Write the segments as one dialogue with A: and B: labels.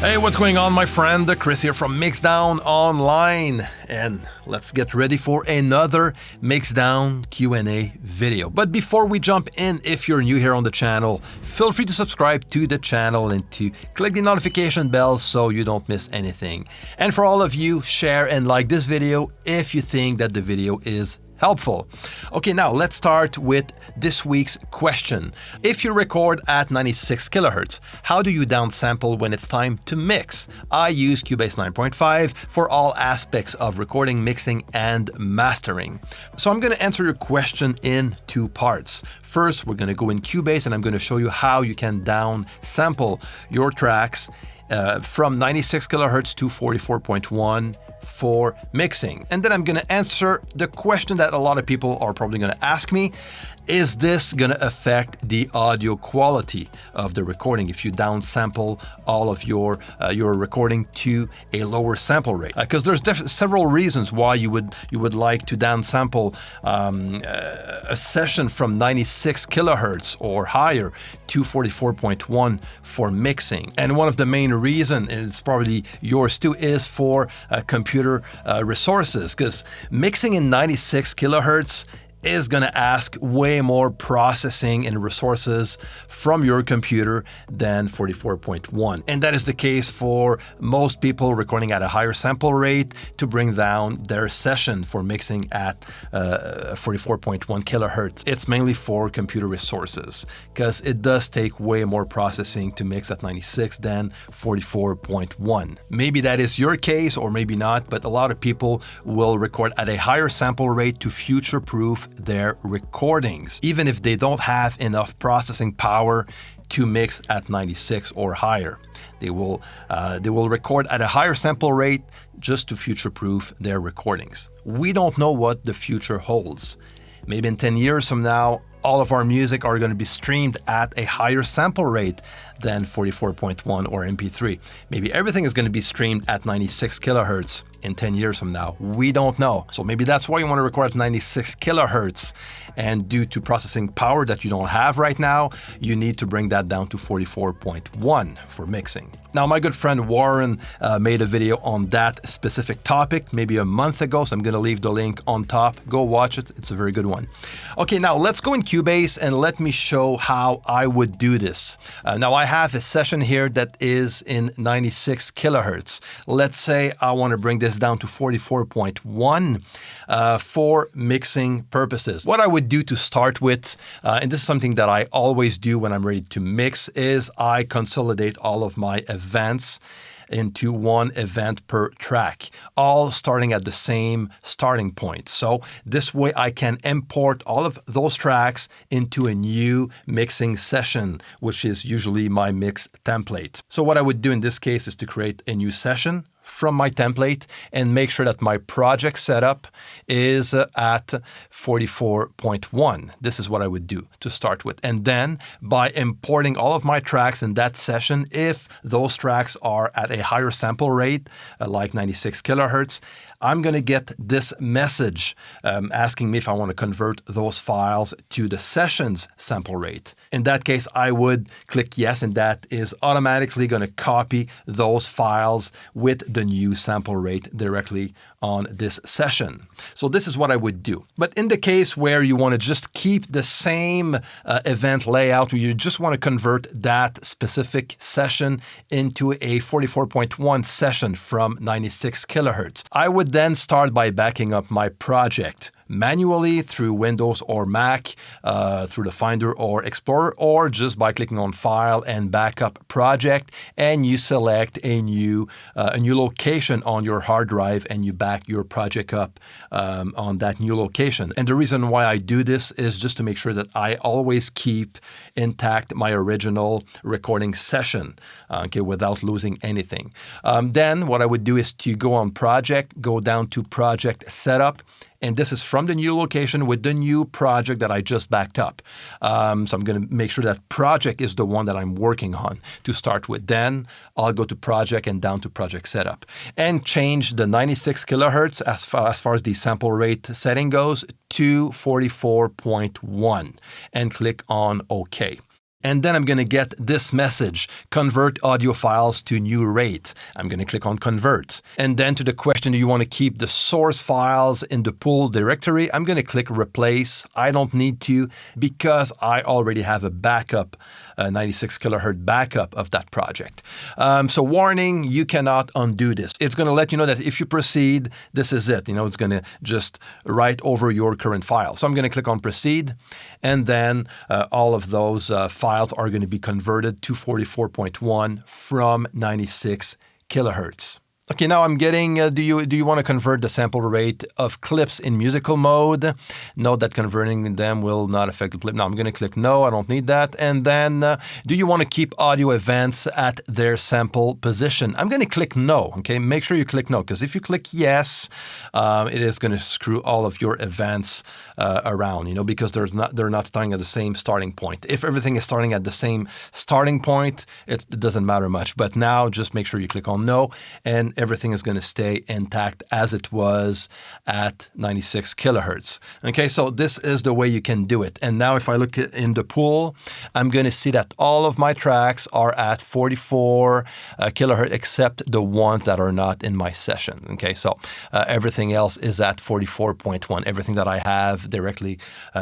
A: Hey, what's going on, my friend? Chris here from MIXDOWN Online, and let's get ready for another MIXDOWN Q&A video. But before we jump in, if you're new here on the channel, feel free to subscribe to the channel and to click the notification bell so you don't miss anything. And for all of you, share and like this video if you think that the video is helpful. Okay, now let's start with this week's question. If you record at 96 kilohertz, how do you downsample when it's time to mix? I use Cubase 9.5 for all aspects of recording, mixing, and mastering. So I'm going to answer your question in two parts. First, we're going to go in Cubase and I'm going to show you how you can downsample your tracks from 96 kilohertz to 44.1 for mixing. And then I'm going to answer the question that a lot of people are probably going to ask me. Is this going to affect the audio quality of the recording if you downsample all of your recording to a lower sample rate? Because there's several reasons why you would like to downsample a session from 96 kilohertz or higher to 44.1 for mixing. And one of the main reasons, and it's probably yours too, is for computer resources, because mixing in 96 kilohertz is going to ask way more processing and resources from your computer than 44.1. And that is the case for most people recording at a higher sample rate to bring down their session for mixing at 44.1 kilohertz. It's mainly for computer resources because it does take way more processing to mix at 96 than 44.1. Maybe that is your case or maybe not, but a lot of people will record at a higher sample rate to future-proof their recordings, even if they don't have enough processing power to mix at 96 or higher. They will record at a higher sample rate just to future-proof their recordings. We don't know what the future holds. Maybe in 10 years from now, all of our music are going to be streamed at a higher sample rate than 44.1 or MP3. Maybe everything is going to be streamed at 96 kilohertz in 10 years from now. We don't know. So maybe that's why you want to record at 96 kilohertz. And due to processing power that you don't have right now, you need to bring that down to 44.1 for mixing. Now, my good friend Warren made a video on that specific topic maybe a month ago, so I'm going to leave the link on top. Go watch it. It's a very good one. Okay, now let's go in Cubase and let me show how I would do this. Now, I have a session here that is in 96 kilohertz. Let's say I want to bring this down to 44.1 for mixing purposes. What I would do to start with, and this is something that I always do when I'm ready to mix, is I consolidate all of my events into one event per track, all starting at the same starting point. So this way I can import all of those tracks into a new mixing session, which is usually my mix template. So what I would do in this case is to create a new session from my template and make sure that my project setup is at 44.1. This is what I would do to start with. And then by importing all of my tracks in that session, if those tracks are at a higher sample rate, like 96 kilohertz, I'm going to get this message asking me if I want to convert those files to the session's sample rate. In that case, I would click yes, and that is automatically going to copy those files with the new sample rate directly on this session. So this is what I would do. But in the case where you want to just keep the same event layout, where you just want to convert that specific session into a 44.1 session from 96 kilohertz, I would then start by backing up my project manually through Windows or Mac, through the Finder or Explorer, or just by clicking on File and Backup Project, and you select a new location on your hard drive, and you back your project up on that new location. And the reason why I do this is just to make sure that I always keep intact my original recording session, okay, without losing anything. Then what I would do is to go on Project, go down to Project Setup, and this is from the new location with the new project that I just backed up. So I'm going to make sure that project is the one that I'm working on to start with. Then I'll go to project and down to project setup and change the 96 kilohertz as far as the sample rate setting goes to 44.1 and click on OK. And then I'm going to get this message, convert audio files to new rate. I'm going to click on convert. And then to the question, do you want to keep the source files in the pool directory? I'm going to click replace. I don't need to because I already have a backup, 96 kilohertz backup of that project. So warning, you cannot undo this. It's going to let you know that if you proceed, this is it. It's going to just write over your current file. So I'm going to click on proceed. And then all of those files are going to be converted to 44.1 from 96 kilohertz. Okay, now I'm getting, do you want to convert the sample rate of clips in musical mode? Note that converting them will not affect the clip. Now I'm going to click no, I don't need that. And then, do you want to keep audio events at their sample position? I'm going to click no, okay? Make sure you click no, because if you click yes, it is going to screw all of your events around, because they're not starting at the same starting point. If everything is starting at the same starting point, it doesn't matter much. But now just make sure you click on no, and everything is going to stay intact as it was at 96 kilohertz. Okay, so this is the way you can do it. And now if I look in the pool, I'm going to see that all of my tracks are at 44 kilohertz except the ones that are not in my session. Okay, so everything else is at 44.1. Everything that I have directly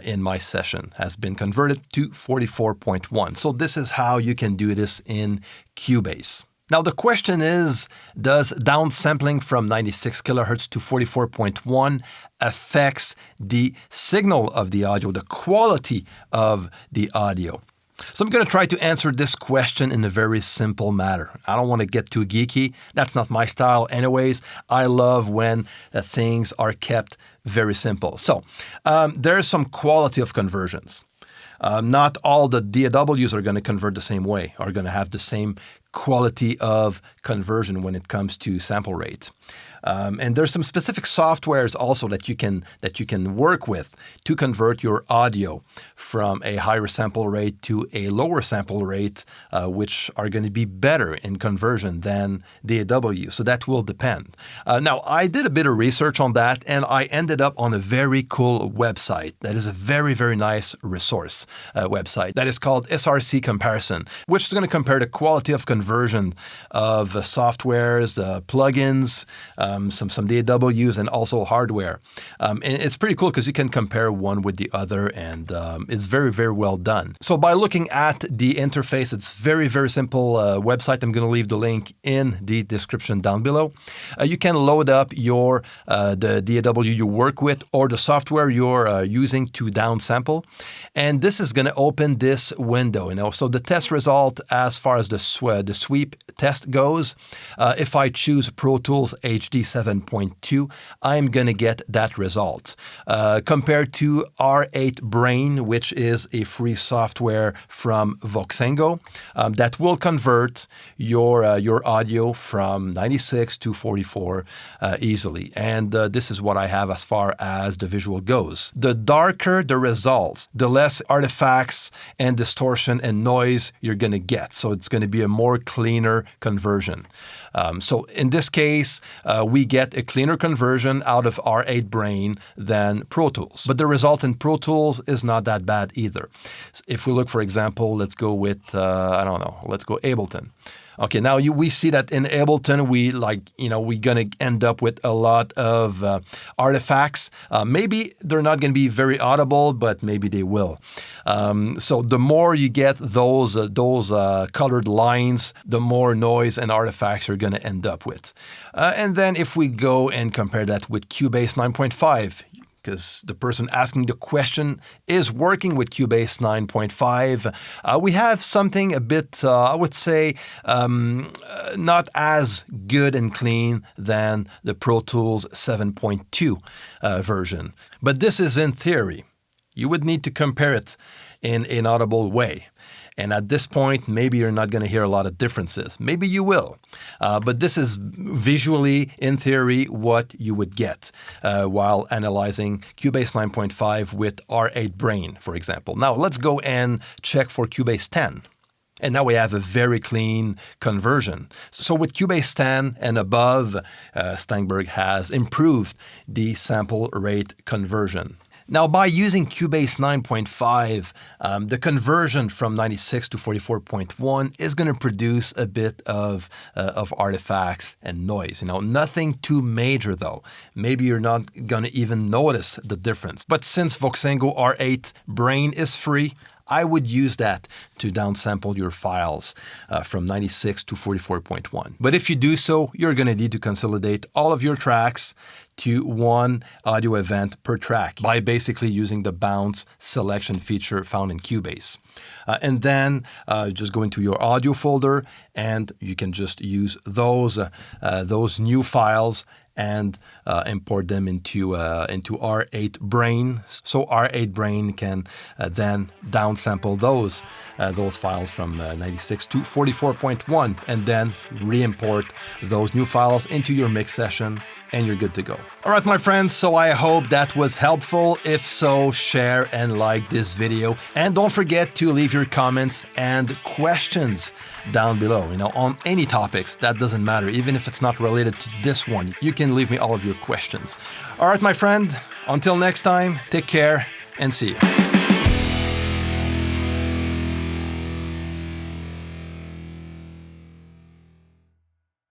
A: in my session has been converted to 44.1. So this is how you can do this in Cubase. Now the question is, does downsampling from 96 kilohertz to 44.1 affects the signal of the audio, the quality of the audio? So I'm going to try to answer this question in a very simple manner. I don't want to get too geeky. That's not my style anyways. I love when things are kept very simple. So there's some quality of conversions. Not all the DAWs are going to convert the same way, are going to have the same quality of conversion when it comes to sample rate. And there's some specific softwares also that you can work with to convert your audio from a higher sample rate to a lower sample rate, which are going to be better in conversion than DAW. So that will depend. Now, I did a bit of research on that, and I ended up on a very cool website that is a very, very nice resource website that is called SRC Comparison, which is going to compare the quality of conversion of softwares, plugins, some DAWs, and also hardware. And it's pretty cool because you can compare one with the other, and it's very, very well done. So by looking at the interface, it's very, very simple website. I'm going to leave the link in the description down below. You can load up the DAW you work with or the software you're using to downsample. And this is going to open this window. So the test result as far as the sweep test goes, if I choose Pro Tools HD 7.2, I'm going to get that result. Compared to R8 Brain, which is a free software from Voxengo, that will convert your audio from 96 to 44 easily. And this is what I have as far as the visual goes. The darker the results, the less artifacts and distortion and noise you're going to get. So it's going to be a more cleaner conversion. So in this case, we get a cleaner conversion out of R8 Brain than Pro Tools. But the result in Pro Tools is not that bad either. If we look, for example, let's go with, let's go Ableton. Okay, now we see that in Ableton, we're going to end up with a lot of artifacts. Maybe they're not going to be very audible, but maybe they will. So the more you get those colored lines, the more noise and artifacts you're going to end up with. And then if we go and compare that with Cubase 9.5, because the person asking the question is working with Cubase 9.5. We have something a bit, I would say, not as good and clean than the Pro Tools 7.2 version. But this is in theory. You would need to compare it in an audible way. And at this point, maybe you're not going to hear a lot of differences. Maybe you will. But this is visually, in theory, what you would get while analyzing Cubase 9.5 with R8 Brain, for example. Now, let's go and check for Cubase 10. And now we have a very clean conversion. So with Cubase 10 and above, Steinberg has improved the sample rate conversion. Now, by using Cubase 9.5, the conversion from 96 to 44.1 is going to produce a bit of artifacts and noise. Nothing too major though. Maybe you're not going to even notice the difference. But since Voxengo R8 Brain is free, I would use that to downsample your files from 96 to 44.1. But if you do so, you're going to need to consolidate all of your tracks to one audio event per track by basically using the bounce selection feature found in Cubase. And then just go into your audio folder and you can just use those new files and import them into R8 Brain. So R8 Brain can then downsample those files from 96 to 44.1 and then re-import those new files into your mix session, and you're good to go. All right, my friends, so I hope that was helpful. If so, share and like this video. And don't forget to leave your comments and questions down below, on any topics. That doesn't matter, even if it's not related to this one. You can leave me all of your questions. All right, my friend, until next time, take care and see you.